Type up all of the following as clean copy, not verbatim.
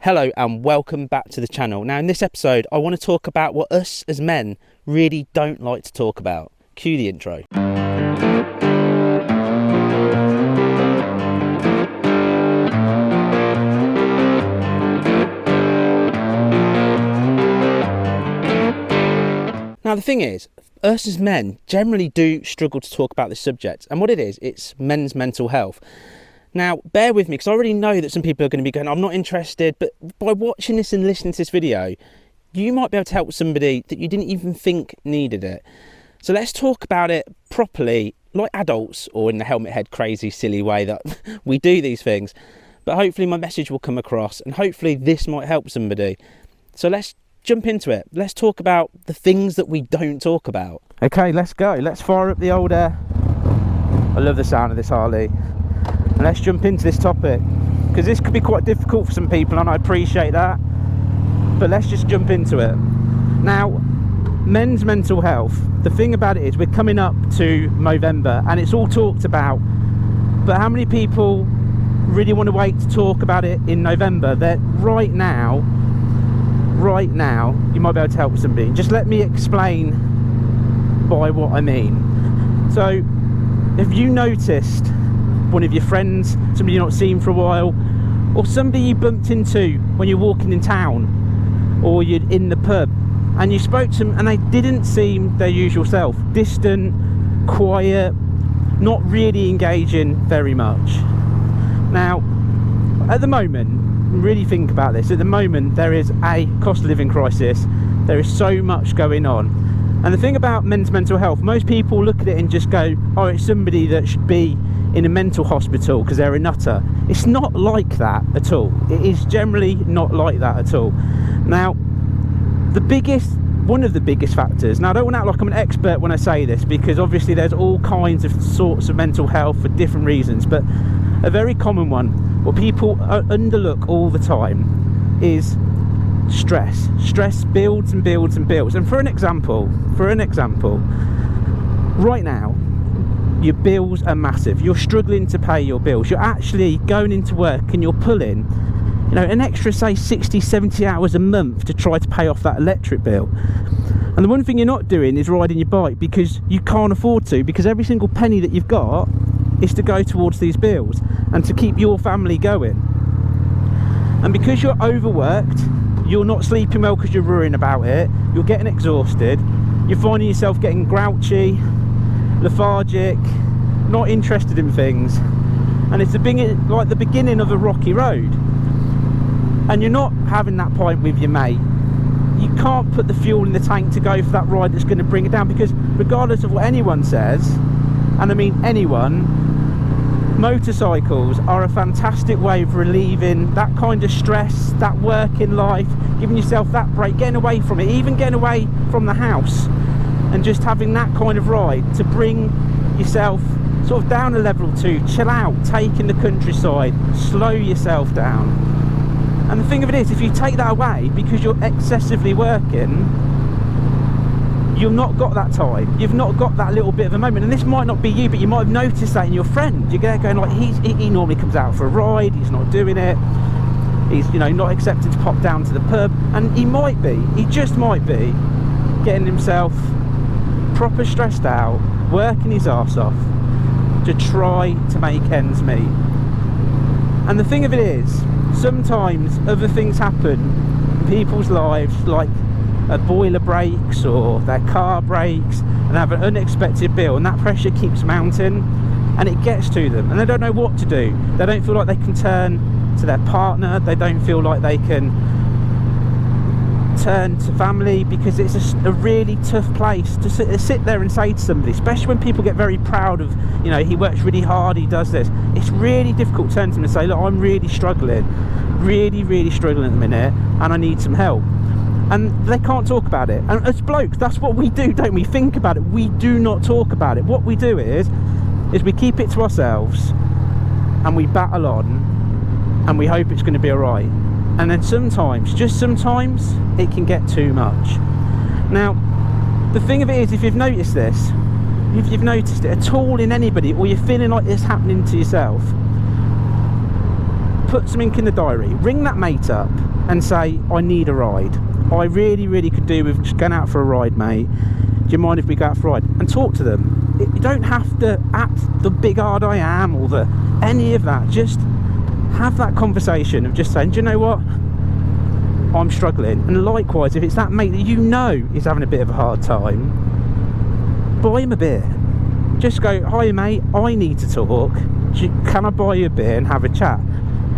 Hello and welcome back to the channel. Now in this episode I want to talk about what us as men really don't like to talk about. Cue the intro. Now the thing is, us as men generally do struggle to talk about this subject, and what it is, it's men's mental health. Now, bear with me, because I already know that some people are going to be going, I'm not interested, but by watching this and listening to this video, you might be able to help somebody that you didn't even think needed it. So let's talk about it properly, like adults, or in the helmet head crazy, silly way that we do these things. But hopefully my message will come across, and hopefully this might help somebody. So let's jump into it. Let's talk about the things that we don't talk about. Okay, let's go. Let's fire up the old I love the sound of this Harley. And let's jump into this topic, because this could be quite difficult for some people, and I appreciate that, but let's just jump into it. Now, men's mental health, the thing about it is we're coming up to November and it's all talked about, but how many people really want to wait to talk about it in November? That right now you might be able to help somebody. Just let me explain by what I mean. So have you noticed one of your friends, somebody you're not seen for a while, or somebody you bumped into when you're walking in town or you're in the pub, and you spoke to them and they didn't seem their usual self? Distant, quiet, not really engaging very much. Now at the moment, really think about this, at the moment there is a cost of living crisis, there is so much going on, and the thing about men's mental health, most people look at it and just go, oh, it's somebody that should be in a mental hospital because they're a nutter. It's not like that at all. It is generally not like that at all. Now, one of the biggest factors, now I don't want to act like I'm an expert when I say this, because obviously there's all kinds of sorts of mental health for different reasons, but a very common one, what people underlook all the time, is stress. Stress builds and builds and builds. And for an example, right now, your bills are massive. You're struggling to pay your bills. You're actually going into work and you're pulling, an extra, say, 60, 70 hours a month to try to pay off that electric bill. And the one thing you're not doing is riding your bike, because you can't afford to, because every single penny that you've got is to go towards these bills and to keep your family going. And because you're overworked, you're not sleeping well because you're worrying about it, you're getting exhausted, you're finding yourself getting grouchy, lethargic, not interested in things, and it's the beginning of a rocky road. And you're not having that pint with your mate. You can't put the fuel in the tank to go for that ride that's going to bring it down, because regardless of what anyone says, and I mean anyone, motorcycles are a fantastic way of relieving that kind of stress, that working life, giving yourself that break, getting away from it, even getting away from the house, and just having that kind of ride to bring yourself sort of down a level, to chill out, take in the countryside, slow yourself down. And the thing of it is, if you take that away because you're excessively working, you've not got that time, you've not got that little bit of a moment. And this might not be you, but you might have noticed that in your friend. You're going like, he normally comes out for a ride, he's not doing it, he's not accepted to pop down to the pub, and he just might be getting himself proper stressed out, working his arse off to try to make ends meet. And the thing of it is, sometimes other things happen in people's lives, like a boiler breaks or their car breaks, and have an unexpected bill, and that pressure keeps mounting and it gets to them, and they don't know what to do. They don't feel like they can turn to their partner, they don't feel like they can turn to family, because it's a really tough place to sit there and say to somebody, especially when people get very proud of, he works really hard, he does this. It's really difficult to turn to them and say, look, I'm really struggling at the minute, and I need some help. And they can't talk about it. And as blokes, that's what we do, don't we? Think about it. We do not talk about it. What we do is we keep it to ourselves, and we battle on, and we hope it's going to be all right. And then sometimes, just sometimes, it can get too much. Now, the thing of it is, if you've noticed this, if you've noticed it at all in anybody, or you're feeling like it's happening to yourself, put something in the diary, ring that mate up, and say, I need a ride. I really could do with just going out for a ride, mate. Do you mind if we go out for a ride? And talk to them. You don't have to act the big hard I am or any of that. Just have that conversation of just saying, do you know what? I'm struggling. And likewise, if it's that mate that you know is having a bit of a hard time, buy him a beer. Just go, hi mate, I need to talk. Can I buy you a beer and have a chat?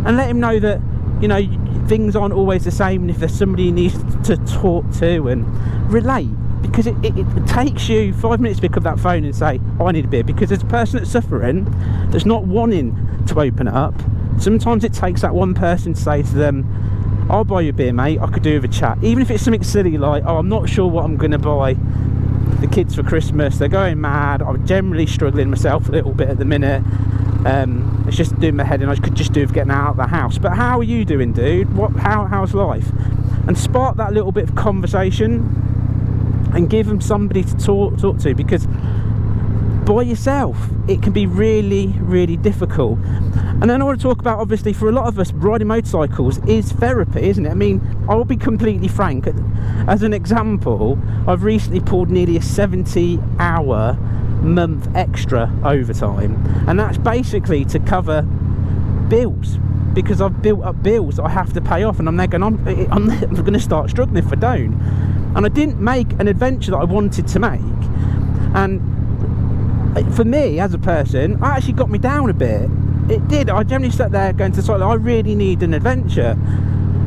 And let him know that, you know, things aren't always the same, and if there's somebody you need to talk to and relate. Because it takes you 5 minutes to pick up that phone and say, I need a beer. Because there's a person that's suffering, that's not wanting to open up. Sometimes it takes that one person to say to them, I'll buy you a beer, mate, I could do with a chat. Even if it's something silly like, oh, I'm not sure what I'm going to buy the kids for Christmas, they're going mad, I'm generally struggling myself a little bit at the minute. It's just doing my head in, I could just do with getting out of the house. But how are you doing, dude? How's life? And spark that little bit of conversation and give them somebody to talk to, because by yourself it can be really difficult. And then I want to talk about, obviously for a lot of us, riding motorcycles is therapy, isn't it? I mean, I'll be completely frank, as an example, I've recently pulled nearly a 70-hour month extra overtime, and that's basically to cover bills, because I've built up bills that I have to pay off, and I'm going to start struggling if I don't. And I didn't make an adventure that I wanted to make, and for me as a person, it actually got me down a bit. It did. I generally sat there going to the side, I really need an adventure,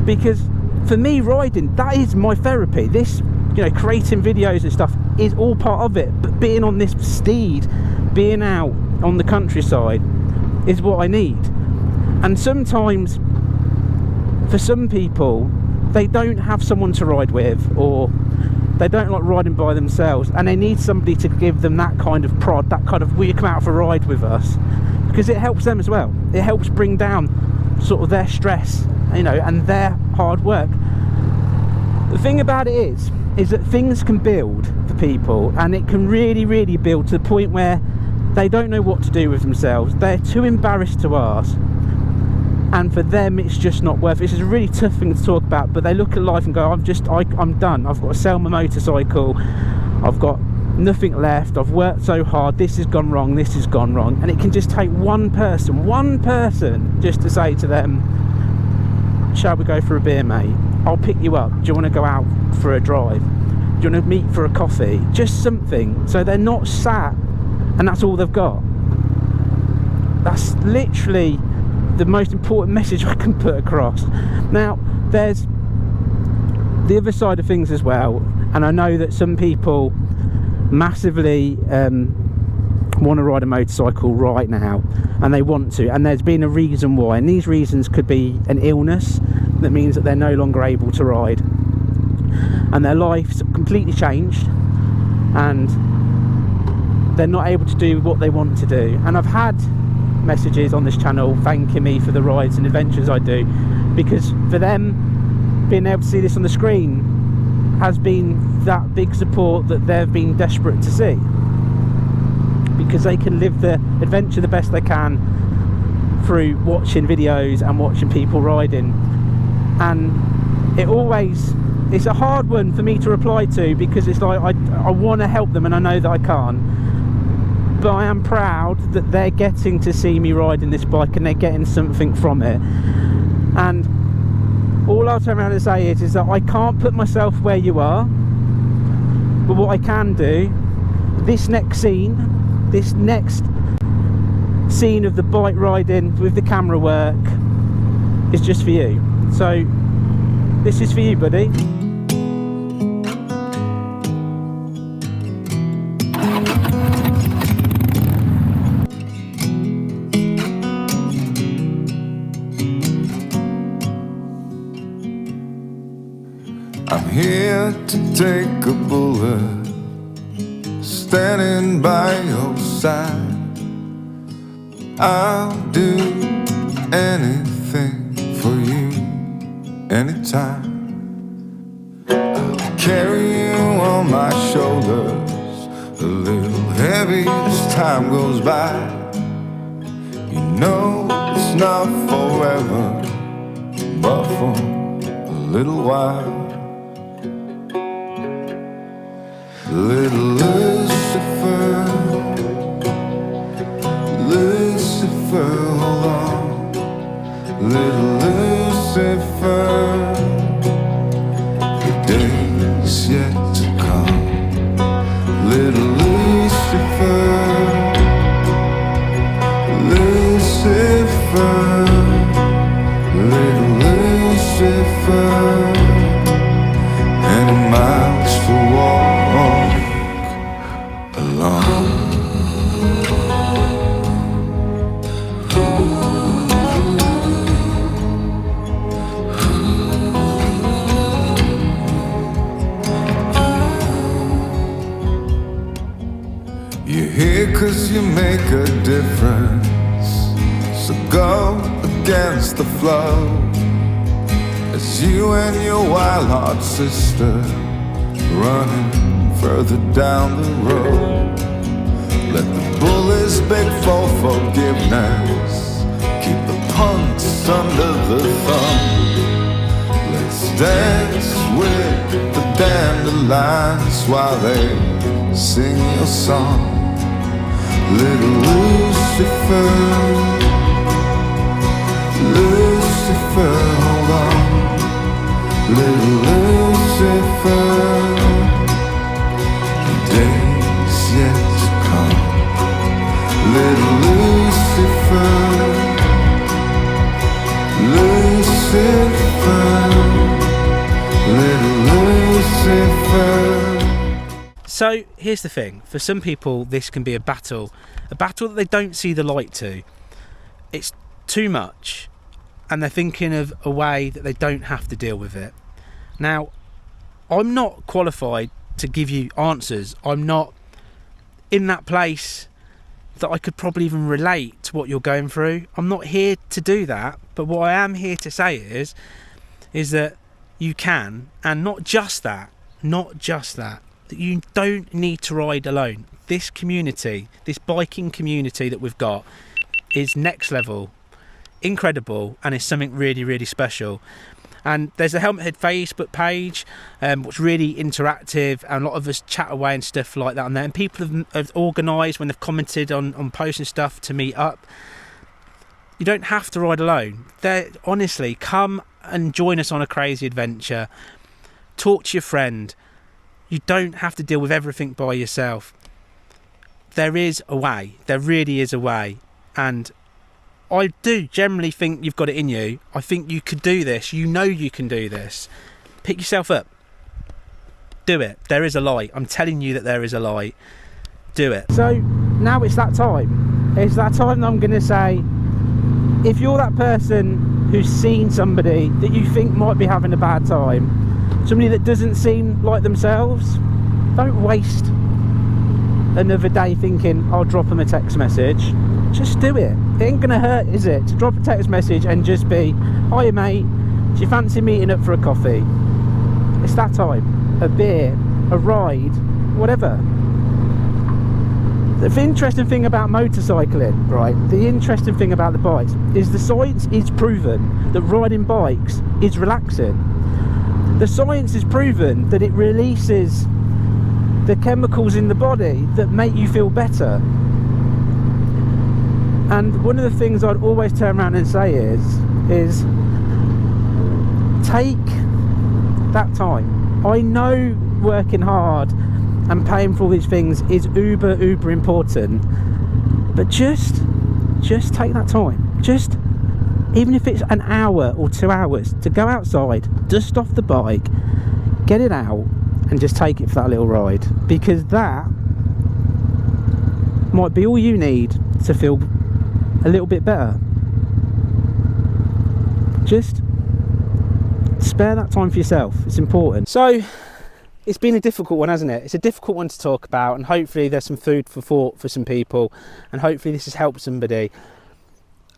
because for me riding, that is my therapy. This, you know, creating videos and stuff is all part of it, but being on this steed, being out on the countryside is what I need. And sometimes for some people, they don't have someone to ride with, or they don't like riding by themselves, and they need somebody to give them that kind of prod, that kind of, will you come out for a ride with us? Because it helps them as well. It helps bring down sort of their stress, you know, and their hard work. The thing about it is that things can build for people, and it can really build to the point where they don't know what to do with themselves. They're too embarrassed to ask, and for them it's just not worth it. It's a really tough thing to talk about, but they look at life and go, I'm done. I've got to sell my motorcycle, I've got nothing left, I've worked so hard, this has gone wrong, this has gone wrong. And it can just take one person just to say to them, shall we go for a beer, mate? I'll pick you up. Do you want to go out for a drive? Do you want to meet for a coffee? Just something, so they're not sat and that's all they've got. That's literally the most important message I can put across. Now, there's the other side of things as well, and I know that some people massively want to ride a motorcycle right now, and they want to, and there's been a reason why, and these reasons could be an illness that means that they're no longer able to ride, and their life's completely changed, and they're not able to do what they want to do. And I've had messages on this channel thanking me for the rides and adventures I do, because for them, being able to see this on the screen has been that big support that they've been desperate to see, because they can live the adventure the best they can through watching videos and watching people riding. And it's a hard one for me to reply to, because it's like I want to help them and I know that I can't, but I am proud that they're getting to see me riding this bike and they're getting something from it. And all I'll turn around and say is that I can't put myself where you are, but what I can do, this next scene of the bike riding with the camera work is just for you. So this is for you, buddy. I'm here to take a bullet, standing by your side. I'll do anything for you, anytime. I'll carry you on my shoulders, a little heavy as time goes by. You know it's not forever, but for a little while. Little Lucifer, Lucifer, hold on. Little Lucifer, the day's yet to come. Little Lucifer, Lucifer, little Lucifer, and miles to walk along. You're here 'cause you make a difference, so go against the flow as you and your wild-heart sister running further down the road. Let the bullies beg for forgiveness, keep the punks under the thumb. Let's dance with the dandelions while they sing your song. Little Lucifer, Lucifer, hold on. Little Lucifer, the day's yet to come. Little Lucifer, Lucifer, little Lucifer. So here's the thing, for some people this can be a battle that they don't see the light to. It's too much and they're thinking of a way that they don't have to deal with it. Now, I'm not qualified to give you answers. I'm not in that place that I could probably even relate to what you're going through. I'm not here to do that, but what I am here to say is that you can, and not just that, that you don't need to ride alone. This community, this biking community that we've got is next level, incredible, and is something really, really special. And there's a Helmet Head Facebook page, which really interactive, and a lot of us chat away and stuff like that on there. And people have organised when they've commented on posts and stuff to meet up. You don't have to ride alone. Honestly, come and join us on a crazy adventure. Talk to your friend. You don't have to deal with everything by yourself. There is a way. There really is a way. And I do generally think you've got it in you. I think you could do this. You know you can do this. Pick yourself up. Do it. There is a light. I'm telling you that there is a light. Do it. So now it's that time. It's that time that I'm going to say, if you're that person who's seen somebody that you think might be having a bad time, somebody that doesn't seem like themselves, don't waste another day thinking I'll drop them a text message. Just do it. It ain't gonna hurt, is it, to drop a text message and just be, hiya mate, do you fancy meeting up for a coffee? It's that time. A beer, a ride, whatever. The interesting thing about motorcycling, right, the interesting thing about the bikes is the science is proven that riding bikes is relaxing. The science is proven that it releases the chemicals in the body that make you feel better. And one of the things I'd always turn around and say is take that time. I know working hard and paying for all these things is uber important, but just take that time. Just, even if it's an hour or 2 hours, to go outside, dust off the bike, get it out, and just take it for that little ride, because that might be all you need to feel a little bit better. Just spare that time for yourself. It's important. So it's been a difficult one, hasn't it? It's a difficult one to talk about, and hopefully there's some food for thought for some people, and hopefully this has helped somebody.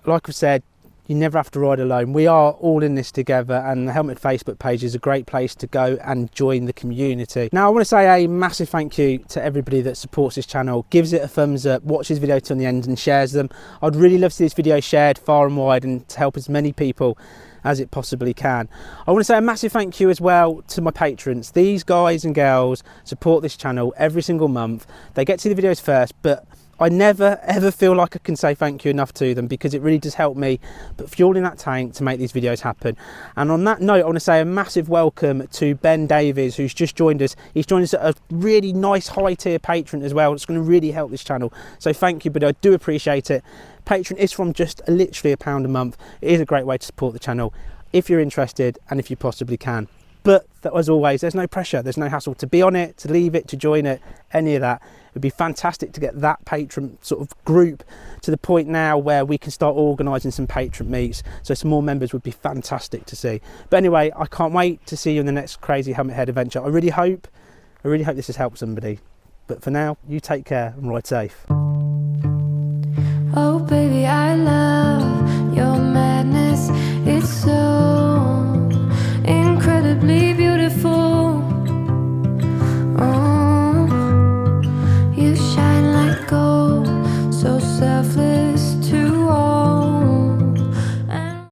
Like I've said, you never have to ride alone. We are all in this together, and the Helmet Facebook page is a great place to go and join the community. Now, I want to say a massive thank you to everybody that supports this channel, gives it a thumbs up, watches video till the end and shares them. I'd really love to see this video shared far and wide and to help as many people as it possibly can. I want to say a massive thank you as well to my patrons. These guys and girls support this channel every single month. They get to the videos first, but I never ever feel like I can say thank you enough to them, because it really does help me put fuel in that tank to make these videos happen. And on that note, I want to say a massive welcome to Ben Davies, who's just joined us. He's joined us at a really nice high tier patron as well. It's going to really help this channel, so thank you, but I do appreciate it. Patron is from just literally £1 a month. It is a great way to support the channel if you're interested and if you possibly can. But as always, there's no pressure, there's no hassle to be on it, to leave it, to join it, any of that. It would be fantastic to get that patron sort of group to the point now where we can start organising some patron meets, so some more members would be fantastic to see. But anyway, I can't wait to see you in the next crazy helmet head adventure. I really hope this has helped somebody. But for now, you take care and ride safe. Oh baby, I love